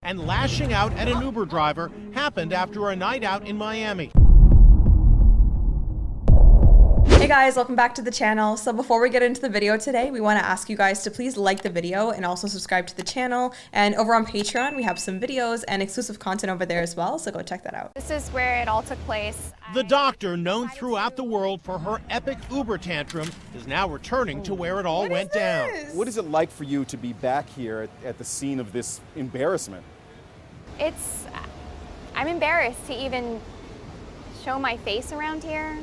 and lashing out at an Uber driver happened after a night out in Miami. Hey guys, welcome back to the channel. So before we get into the video today, we want to ask you guys to please like the video and also subscribe to the channel. And over on Patreon, we have some videos and exclusive content over there as well, so go check that out. This is where it all took place. The doctor, known throughout the world for her epic Uber tantrum, is now returning to where it all went down. What is it like for you to be back here at the scene of this embarrassment? I'm embarrassed to even show my face around here.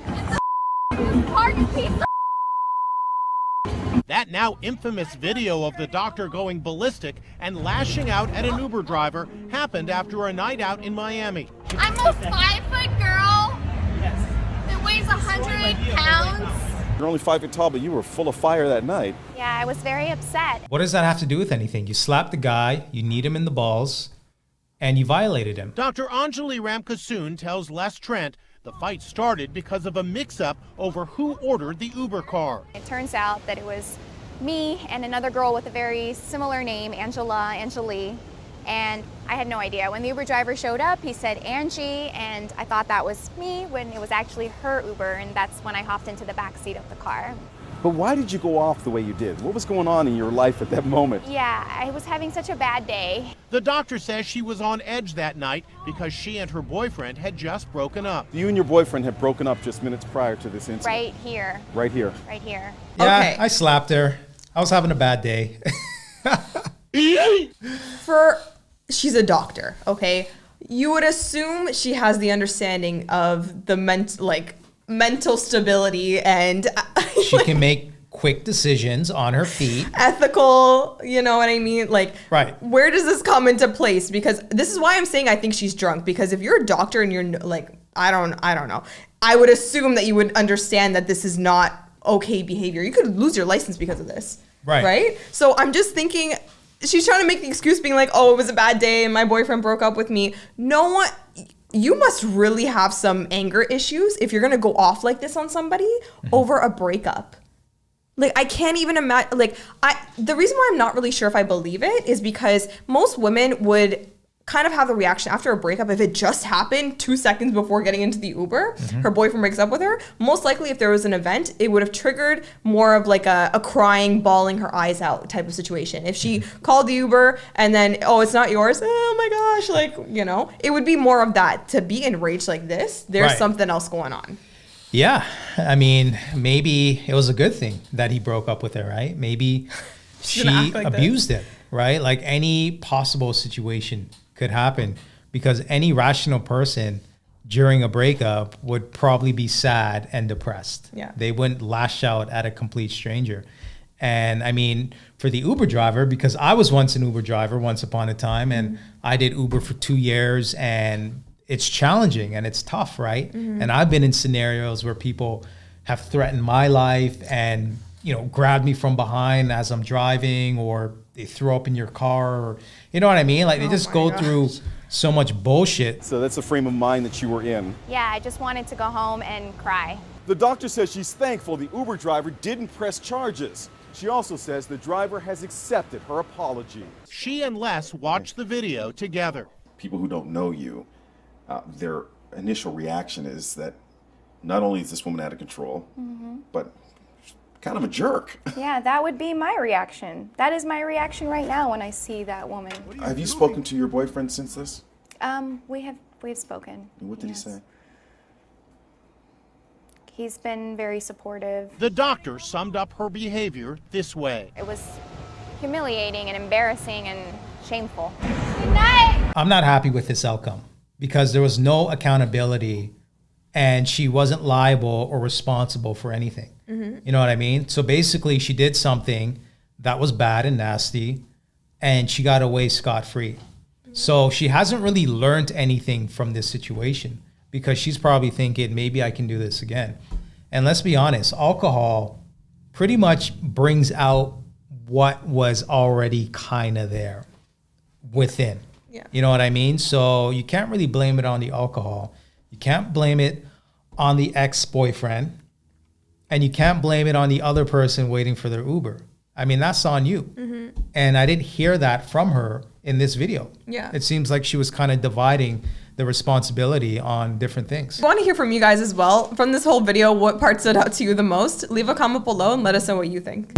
That now infamous video of the doctor going ballistic and lashing out at an Uber driver happened after a night out in Miami. I'm a 5-foot girl that weighs 100 pounds. You're only 5 feet tall, but you were full of fire that night. Yeah, I was very upset. What does that have to do with anything? You slapped the guy, you kneed him in the balls, and you violated him. Dr. Anjali Ramkasoon tells Les Trent the fight started because of a mix-up over who ordered the Uber car. It turns out that it was me and another girl with a very similar name, Anjali, and I had no idea. When the Uber driver showed up, he said Angie, and I thought that was me when it was actually her Uber, and that's when I hopped into the back seat of the car. But why did you go off the way you did? What was going on in your life at that moment? Yeah, I was having such a bad day. The doctor says she was on edge that night because she and her boyfriend had just broken up. You and your boyfriend had broken up just minutes prior to this incident. Right here. Right here. Right here. Yeah, Okay. I slapped her. I was having a bad day. She's a doctor, okay? You would assume she has the understanding of the mental stability and She can make quick decisions on her feet. ethical, you know what I mean? Like, Right. where does this come into place? Because this is why I'm saying I think she's drunk. Because if you're a doctor and you're like, I don't know, I would assume that you would understand that this is not okay behavior. You could lose your license because of this. Right. Right? So I'm just thinking she's trying to make the excuse being like, oh, it was a bad day and my boyfriend broke up with me. No one, you must really have some anger issues if you're gonna go off like this on somebody over a breakup. Like, I can't even imagine, the reason why I'm not really sure if I believe it is because most women would kind of have the reaction after a breakup, if it just happened 2 seconds before getting into the Uber, her boyfriend breaks up with her, most likely if there was an event, it would have triggered more of like a crying, bawling her eyes out type of situation. If she called the Uber and then, oh, it's not yours, oh my gosh, like, you know, it would be more of that. To be enraged like this, there's Right. something else going on. Yeah, I mean, maybe it was a good thing that he broke up with her, right? Maybe she act like abused him, right? Like any possible situation could happen because any rational person during a breakup would probably be sad and depressed. Yeah. They wouldn't lash out at a complete stranger. And I mean, for the Uber driver, because I was once an Uber driver once upon a time, and I did Uber for 2 years, and it's challenging and it's tough, right? And I've been in scenarios where people have threatened my life and, you know, grabbed me from behind as I'm driving, or they throw up in your car, or, you know what I mean? Like they just go through so much bullshit. So that's the frame of mind that you were in. Yeah, I just wanted to go home and cry. The doctor says she's thankful the Uber driver didn't press charges. She also says the driver has accepted her apology. She and Les watched the video together. People who don't know you, their initial reaction is that not only is this woman out of control, but kind of a jerk. Yeah, that would be my reaction. That is my reaction right now when I see that woman. Have you spoken to your boyfriend since this? We've spoken. And what did Yes. he say? He's been very supportive. The doctor summed up her behavior this way. It was humiliating and embarrassing and shameful. Good night. I'm not happy with this outcome because there was no accountability and she wasn't liable or responsible for anything. You know what I mean? So basically she did something that was bad and nasty and she got away scot-free. So she hasn't really learned anything from this situation because she's probably thinking, maybe I can do this again. And let's be honest, alcohol pretty much brings out what was already kind of there within. Yeah. You know what I mean? So you can't really blame it on the alcohol. You can't blame it on the ex-boyfriend. And you can't blame it on the other person waiting for their Uber. I mean, that's on you. And I didn't hear that from her in this video. Yeah. It seems like she was kind of dividing the responsibility on different things. I want to hear from you guys as well. From this whole video, what part stood out to you the most? Leave a comment below and let us know what you think.